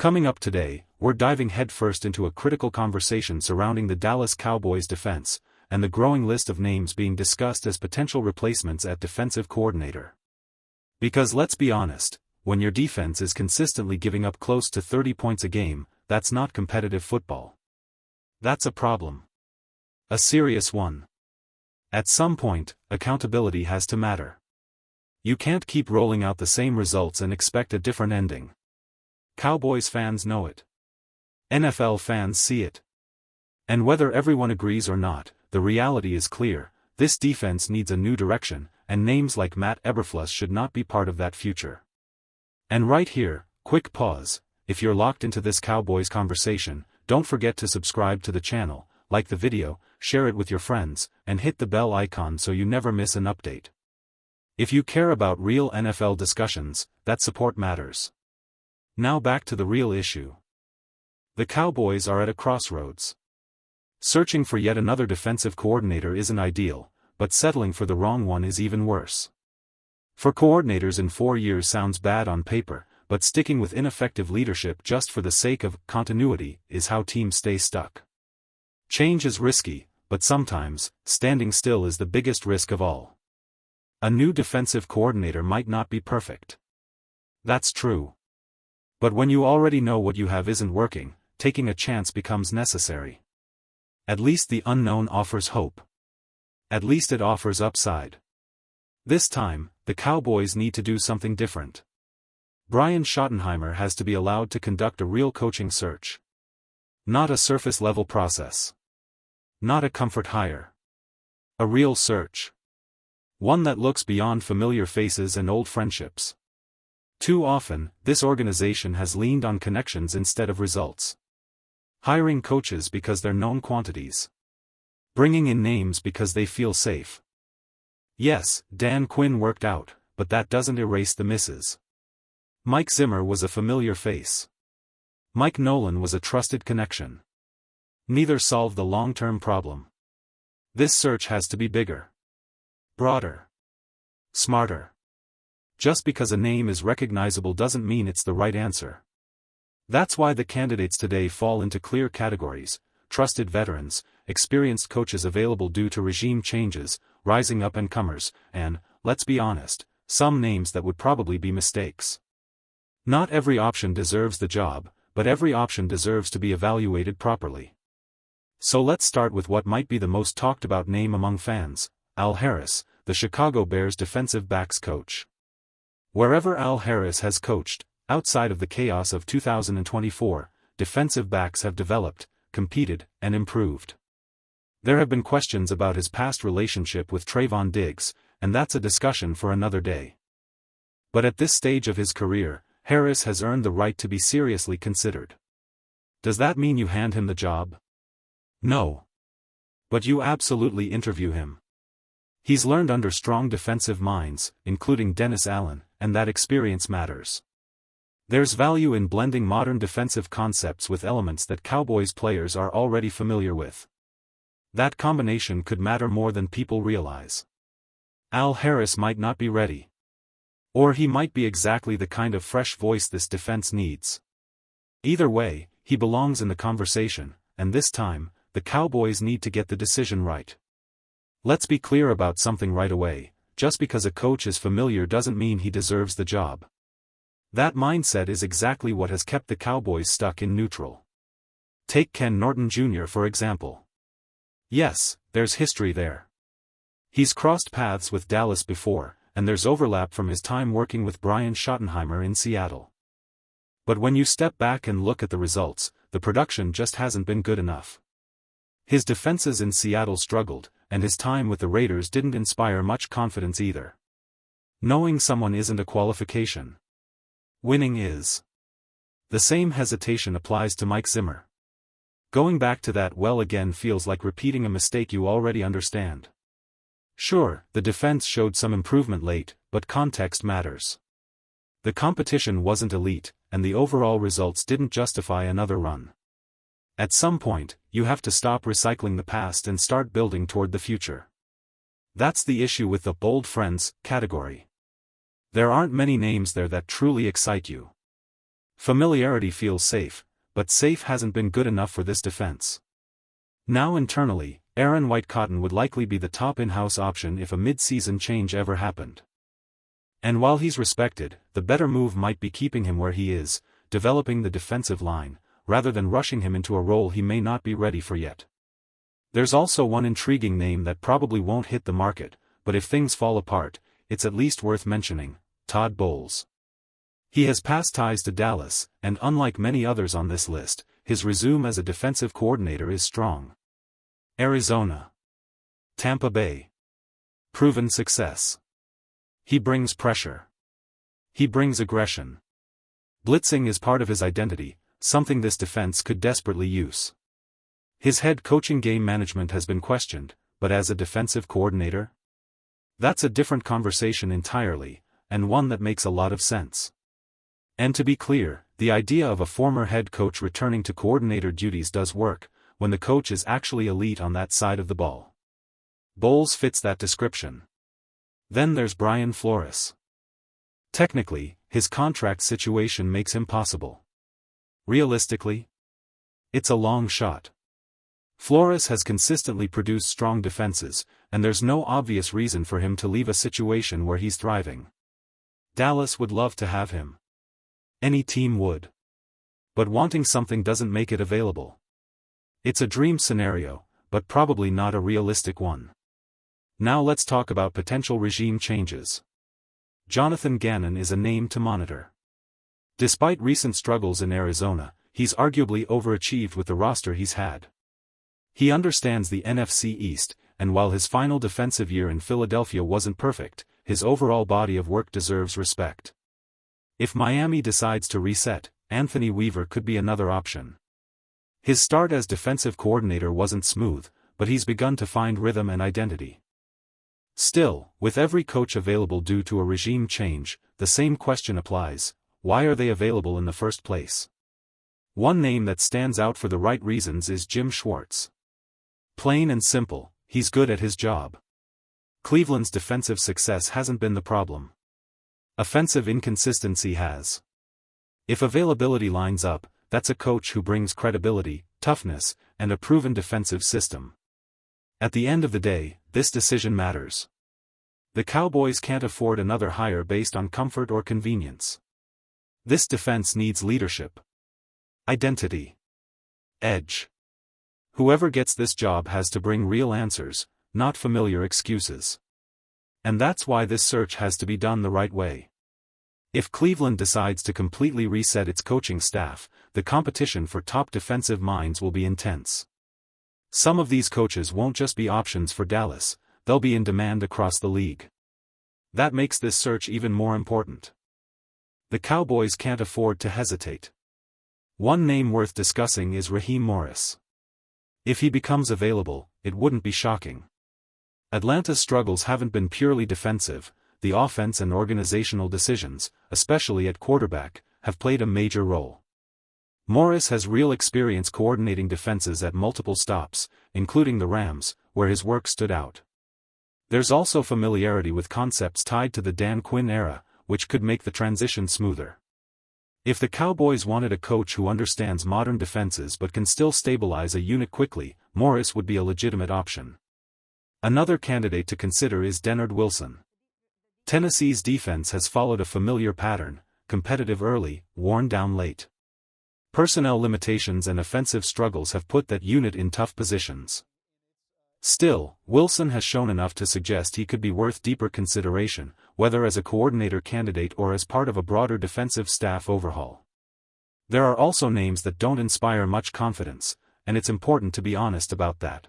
Coming up today, we're diving headfirst into a critical conversation surrounding the Dallas Cowboys defense, and the growing list of names being discussed as potential replacements at defensive coordinator. Because let's be honest, when your defense is consistently giving up close to 30 points a game, that's not competitive football. That's a problem. A serious one. At some point, accountability has to matter. You can't keep rolling out the same results and expect a different ending. Cowboys fans know it. NFL fans see it. And whether everyone agrees or not, the reality is clear: this defense needs a new direction, and names like Matt Eberflus should not be part of that future. And right here, quick pause: if you're locked into this Cowboys conversation, don't forget to subscribe to the channel, like the video, share it with your friends, and hit the bell icon so you never miss an update. If you care about real NFL discussions, that support matters. Now back to the real issue. The Cowboys are at a crossroads. Searching for yet another defensive coordinator isn't ideal, but settling for the wrong one is even worse. For coordinators in 4 years sounds bad on paper, but sticking with ineffective leadership just for the sake of continuity is how teams stay stuck. Change is risky, but sometimes, standing still is the biggest risk of all. A new defensive coordinator might not be perfect. That's true. But when you already know what you have isn't working, taking a chance becomes necessary. At least the unknown offers hope. At least it offers upside. This time, the Cowboys need to do something different. Brian Schottenheimer has to be allowed to conduct a real coaching search. Not a surface-level process. Not a comfort hire. A real search. One that looks beyond familiar faces and old friendships. Too often, this organization has leaned on connections instead of results. Hiring coaches because they're known quantities. Bringing in names because they feel safe. Yes, Dan Quinn worked out, but that doesn't erase the misses. Mike Zimmer was a familiar face. Mike Nolan was a trusted connection. Neither solved the long-term problem. This search has to be bigger. Broader. Smarter. Just because a name is recognizable doesn't mean it's the right answer. That's why the candidates today fall into clear categories: trusted veterans, experienced coaches available due to regime changes, rising up-and-comers, and, let's be honest, some names that would probably be mistakes. Not every option deserves the job, but every option deserves to be evaluated properly. So let's start with what might be the most talked about name among fans: Al Harris, the Chicago Bears defensive backs coach. Wherever Al Harris has coached, outside of the chaos of 2024, defensive backs have developed, competed, and improved. There have been questions about his past relationship with Trayvon Diggs, and that's a discussion for another day. But at this stage of his career, Harris has earned the right to be seriously considered. Does that mean you hand him the job? No. But you absolutely interview him. He's learned under strong defensive minds, including Dennis Allen, and that experience matters. There's value in blending modern defensive concepts with elements that Cowboys players are already familiar with. That combination could matter more than people realize. Al Harris might not be ready. Or he might be exactly the kind of fresh voice this defense needs. Either way, he belongs in the conversation, and this time, the Cowboys need to get the decision right. Let's be clear about something right away: just because a coach is familiar doesn't mean he deserves the job. That mindset is exactly what has kept the Cowboys stuck in neutral. Take Ken Norton Jr. for example. Yes, there's history there. He's crossed paths with Dallas before, and there's overlap from his time working with Brian Schottenheimer in Seattle. But when you step back and look at the results, the production just hasn't been good enough. His defenses in Seattle struggled, and his time with the Raiders didn't inspire much confidence either. Knowing someone isn't a qualification. Winning is. The same hesitation applies to Mike Zimmer. Going back to that well again feels like repeating a mistake you already understand. Sure, the defense showed some improvement late, but context matters. The competition wasn't elite, and the overall results didn't justify another run. At some point, you have to stop recycling the past and start building toward the future. That's the issue with the bold friends category. There aren't many names there that truly excite you. Familiarity feels safe, but safe hasn't been good enough for this defense. Now internally, Aaron White-Cotton would likely be the top in-house option if a mid-season change ever happened. And while he's respected, the better move might be keeping him where he is, developing the defensive line, rather than rushing him into a role he may not be ready for yet. There's also one intriguing name that probably won't hit the market, but if things fall apart, it's at least worth mentioning: Todd Bowles. He has past ties to Dallas, and unlike many others on this list, his resume as a defensive coordinator is strong. Arizona. Tampa Bay. Proven success. He brings pressure. He brings aggression. Blitzing is part of his identity, something this defense could desperately use. His head coaching game management has been questioned, but as a defensive coordinator? That's a different conversation entirely, and one that makes a lot of sense. And to be clear, the idea of a former head coach returning to coordinator duties does work, when the coach is actually elite on that side of the ball. Bowles fits that description. Then there's Brian Flores. Technically, his contract situation makes him possible. Realistically, it's a long shot. Flores has consistently produced strong defenses, and there's no obvious reason for him to leave a situation where he's thriving. Dallas would love to have him. Any team would. But wanting something doesn't make it available. It's a dream scenario, but probably not a realistic one. Now let's talk about potential regime changes. Jonathan Gannon is a name to monitor. Despite recent struggles in Arizona, he's arguably overachieved with the roster he's had. He understands the NFC East, and while his final defensive year in Philadelphia wasn't perfect, his overall body of work deserves respect. If Miami decides to reset, Anthony Weaver could be another option. His start as defensive coordinator wasn't smooth, but he's begun to find rhythm and identity. Still, with every coach available due to a regime change, the same question applies: why are they available in the first place? One name that stands out for the right reasons is Jim Schwartz. Plain and simple, he's good at his job. Cleveland's defensive success hasn't been the problem. Offensive inconsistency has. If availability lines up, that's a coach who brings credibility, toughness, and a proven defensive system. At the end of the day, this decision matters. The Cowboys can't afford another hire based on comfort or convenience. This defense needs leadership. Identity. Edge. Whoever gets this job has to bring real answers, not familiar excuses. And that's why this search has to be done the right way. If Cleveland decides to completely reset its coaching staff, the competition for top defensive minds will be intense. Some of these coaches won't just be options for Dallas, they'll be in demand across the league. That makes this search even more important. The Cowboys can't afford to hesitate. One name worth discussing is Raheem Morris. If he becomes available, it wouldn't be shocking. Atlanta's struggles haven't been purely defensive. The offense and organizational decisions, especially at quarterback, have played a major role. Morris has real experience coordinating defenses at multiple stops, including the Rams, where his work stood out. There's also familiarity with concepts tied to the Dan Quinn era, which could make the transition smoother. If the Cowboys wanted a coach who understands modern defenses but can still stabilize a unit quickly, Morris would be a legitimate option. Another candidate to consider is Denard Wilson. Tennessee's defense has followed a familiar pattern: competitive early, worn down late. Personnel limitations and offensive struggles have put that unit in tough positions. Still, Wilson has shown enough to suggest he could be worth deeper consideration, whether as a coordinator candidate or as part of a broader defensive staff overhaul. There are also names that don't inspire much confidence, and it's important to be honest about that.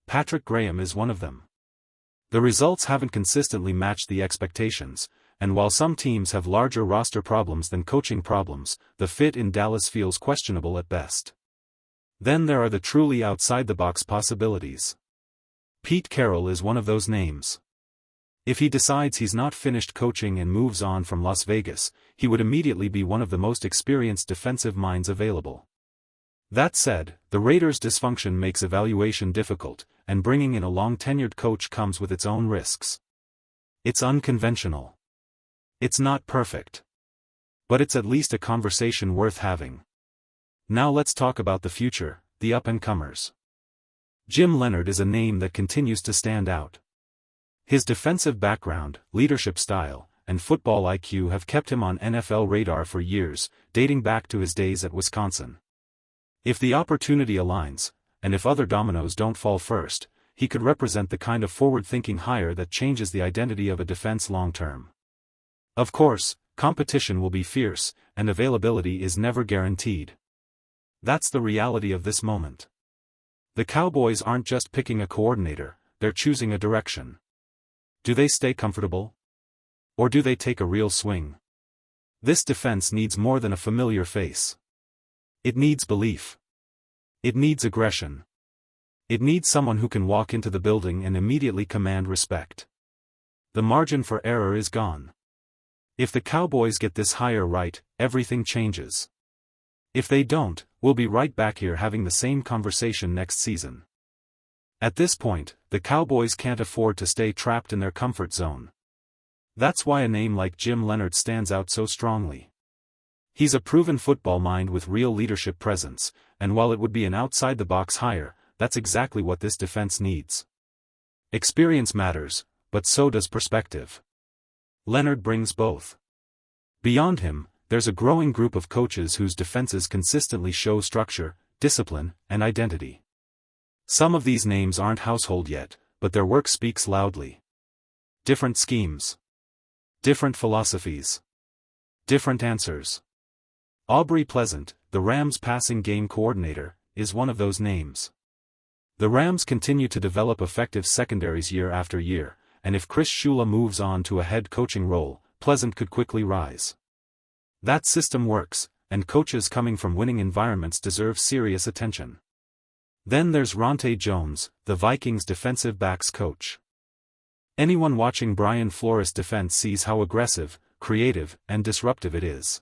Patrick Graham is one of them. The results haven't consistently matched the expectations, and while some teams have larger roster problems than coaching problems, the fit in Dallas feels questionable at best. Then there are the truly outside-the-box possibilities. Pete Carroll is one of those names. If he decides he's not finished coaching and moves on from Las Vegas, he would immediately be one of the most experienced defensive minds available. That said, the Raiders' dysfunction makes evaluation difficult, and bringing in a long-tenured coach comes with its own risks. It's unconventional. It's not perfect. But it's at least a conversation worth having. Now let's talk about the future, the up-and-comers. Jim Leonard is a name that continues to stand out. His defensive background, leadership style, and football IQ have kept him on NFL radar for years, dating back to his days at Wisconsin. If the opportunity aligns, and if other dominoes don't fall first, he could represent the kind of forward-thinking hire that changes the identity of a defense long-term. Of course, competition will be fierce, and availability is never guaranteed. That's the reality of this moment. The Cowboys aren't just picking a coordinator, they're choosing a direction. Do they stay comfortable? Or do they take a real swing? This defense needs more than a familiar face. It needs belief. It needs aggression. It needs someone who can walk into the building and immediately command respect. The margin for error is gone. If the Cowboys get this hire right, everything changes. If they don't, we'll be right back here having the same conversation next season. At this point, the Cowboys can't afford to stay trapped in their comfort zone. That's why a name like Jim Leonard stands out so strongly. He's a proven football mind with real leadership presence, and while it would be an outside-the-box hire, that's exactly what this defense needs. Experience matters, but so does perspective. Leonard brings both. Beyond him, there's a growing group of coaches whose defenses consistently show structure, discipline, and identity. Some of these names aren't household yet, but their work speaks loudly. Different schemes. Different philosophies. Different answers. Aubrey Pleasant, the Rams' passing game coordinator, is one of those names. The Rams continue to develop effective secondaries year after year, and if Chris Shula moves on to a head coaching role, Pleasant could quickly rise. That system works, and coaches coming from winning environments deserve serious attention. Then there's Ronte Jones, the Vikings' defensive backs coach. Anyone watching Brian Flores' defense sees how aggressive, creative, and disruptive it is.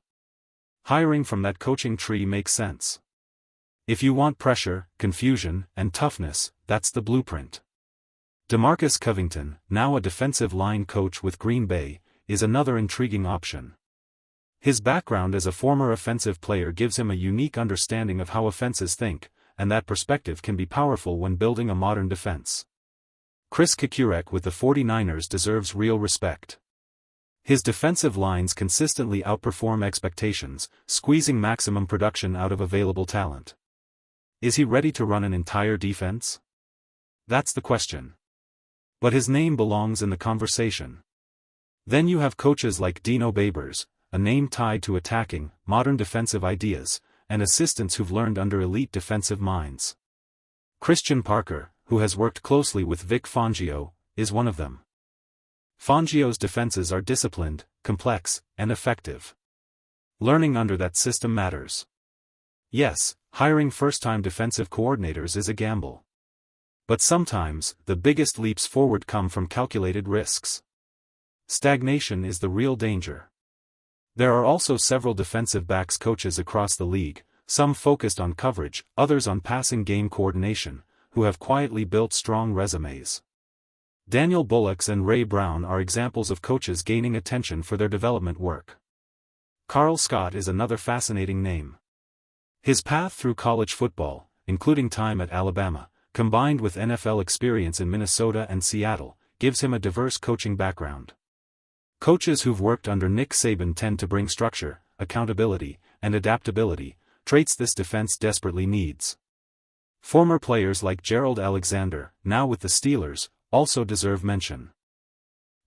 Hiring from that coaching tree makes sense. If you want pressure, confusion, and toughness, that's the blueprint. DeMarcus Covington, now a defensive line coach with Green Bay, is another intriguing option. His background as a former offensive player gives him a unique understanding of how offenses think, and that perspective can be powerful when building a modern defense. Chris Kukurek with the 49ers deserves real respect. His defensive lines consistently outperform expectations, squeezing maximum production out of available talent. Is he ready to run an entire defense? That's the question. But his name belongs in the conversation. Then you have coaches like Dino Babers, a name tied to attacking, modern defensive ideas, and assistants who've learned under elite defensive minds. Christian Parker, who has worked closely with Vic Fangio, is one of them. Fangio's defenses are disciplined, complex, and effective. Learning under that system matters. Yes, hiring first-time defensive coordinators is a gamble. But sometimes, the biggest leaps forward come from calculated risks. Stagnation is the real danger. There are also several defensive backs coaches across the league, some focused on coverage, others on passing game coordination, who have quietly built strong resumes. Daniel Bullocks and Ray Brown are examples of coaches gaining attention for their development work. Carl Scott is another fascinating name. His path through college football, including time at Alabama, combined with NFL experience in Minnesota and Seattle, gives him a diverse coaching background. Coaches who've worked under Nick Saban tend to bring structure, accountability, and adaptability, traits this defense desperately needs. Former players like Gerald Alexander, now with the Steelers, also deserve mention.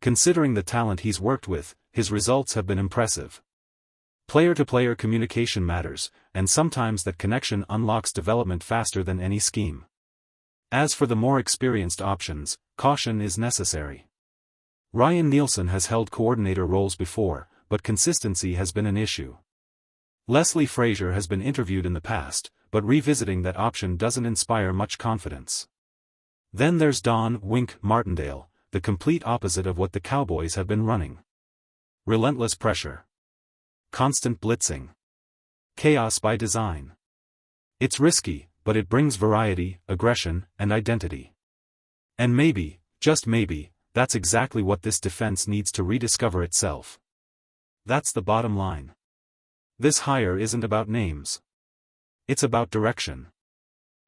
Considering the talent he's worked with, his results have been impressive. Player-to-player communication matters, and sometimes that connection unlocks development faster than any scheme. As for the more experienced options, caution is necessary. Ryan Nielsen has held coordinator roles before, but consistency has been an issue. Leslie Frazier has been interviewed in the past, but revisiting that option doesn't inspire much confidence. Then there's Don "Wink" Martindale, the complete opposite of what the Cowboys have been running. Relentless pressure. Constant blitzing. Chaos by design. It's risky, but it brings variety, aggression, and identity. And maybe, just maybe, that's exactly what this defense needs to rediscover itself. That's the bottom line. This hire isn't about names. It's about direction.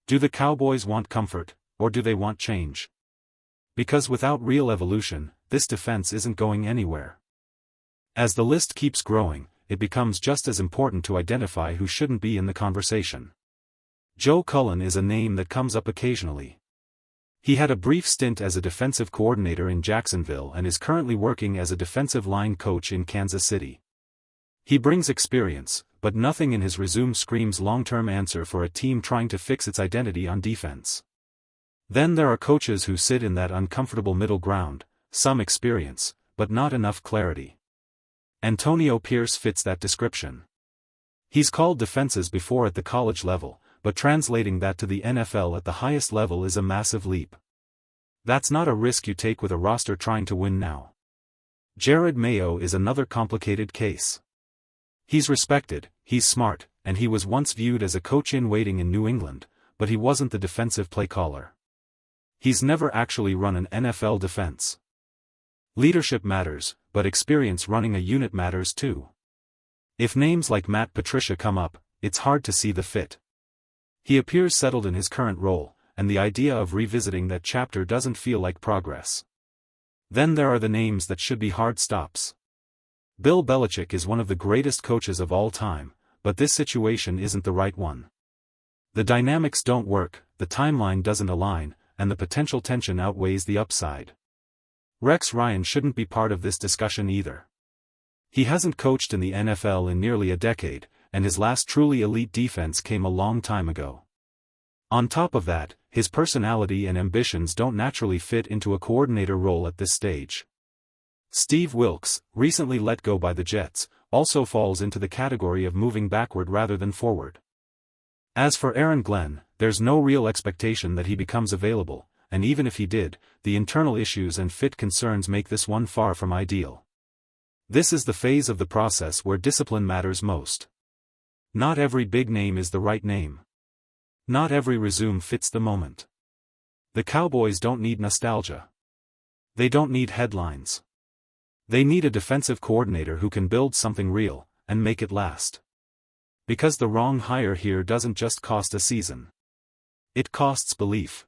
Do the Cowboys want comfort, or do they want change? Because without real evolution, this defense isn't going anywhere. As the list keeps growing, it becomes just as important to identify who shouldn't be in the conversation. Joe Cullen is a name that comes up occasionally. He had a brief stint as a defensive coordinator in Jacksonville and is currently working as a defensive line coach in Kansas City. He brings experience, but nothing in his resume screams long-term answer for a team trying to fix its identity on defense. Then there are coaches who sit in that uncomfortable middle ground, some experience, but not enough clarity. Antonio Pierce fits that description. He's called defenses before at the college level, but translating that to the NFL at the highest level is a massive leap. That's not a risk you take with a roster trying to win now. Jared Mayo is another complicated case. He's respected, he's smart, and he was once viewed as a coach-in-waiting in New England, but he wasn't the defensive play caller. He's never actually run an NFL defense. Leadership matters, but experience running a unit matters too. If names like Matt Patricia come up, it's hard to see the fit. He appears settled in his current role, and the idea of revisiting that chapter doesn't feel like progress. Then there are the names that should be hard stops. Bill Belichick is one of the greatest coaches of all time, but this situation isn't the right one. The dynamics don't work, the timeline doesn't align, and the potential tension outweighs the upside. Rex Ryan shouldn't be part of this discussion either. He hasn't coached in the NFL in nearly a decade, and his last truly elite defense came a long time ago. On top of that, his personality and ambitions don't naturally fit into a coordinator role at this stage. Steve Wilks, recently let go by the Jets, also falls into the category of moving backward rather than forward. As for Aaron Glenn, there's no real expectation that he becomes available, and even if he did, the internal issues and fit concerns make this one far from ideal. This is the phase of the process where discipline matters most. Not every big name is the right name. Not every resume fits the moment. The Cowboys don't need nostalgia. They don't need headlines. They need a defensive coordinator who can build something real, and make it last. Because the wrong hire here doesn't just cost a season. It costs belief.